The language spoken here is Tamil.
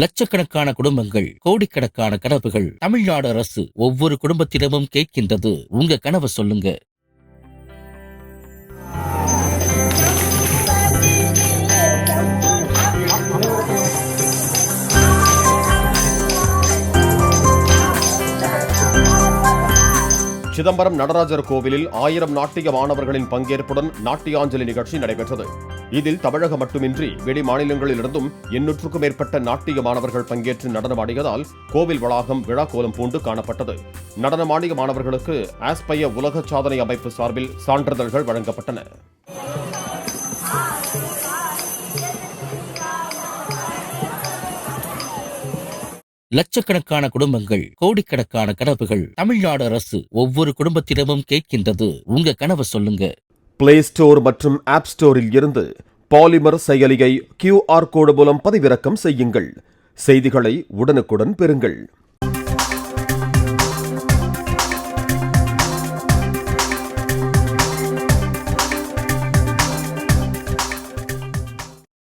லட்சக்கணக்கான குடும்பங்கள், கோடிக்கணக்கான கனவுகள். தமிழ்நாடு அரசு ஒவ்வொரு குடும்பத்திடமும் கேட்கின்றது, உங்க கனவை சொல்லுங்க. சிதம்பரம் நடராஜர் கோவிலில் 1000 நாட்டிய மாணவர்களின் பங்கேற்புடன் நாட்டியாஞ்சலி நிகழ்ச்சி நடைபெற்றது. இதில் தமிழகம் மட்டுமின்றி வெளி மாநிலங்களிலிருந்தும் 800க்கும் மேற்பட்ட நாட்டிய மாணவர்கள் பங்கேற்று நடனமாடியதால் கோவில் வளாகம் விழா கோலம் பூண்டு காணப்பட்டது. நடனமாடிய மாணவர்களுக்கு ஆஸ்பய உலக சாதனை அமைப்பு சார்பில் சான்றிதழ்கள் வழங்கப்பட்டன. லட்சக்கணக்கான குடும்பங்கள், கோடிக்கணக்கான கனவுகள். தமிழ்நாடு அரசு ஒவ்வொரு குடும்பத்திடமும் கேட்கின்றது, உங்க கனவை சொல்லுங்க. பிளே ஸ்டோர் மற்றும் ஆப் ஸ்டோரில் இருந்து பாலிமர் செயலியை QR கோடு மூலம் பதிவிறக்கம் செய்யுங்கள். செய்திகளை உடனுக்குடன் பெறுங்கள்.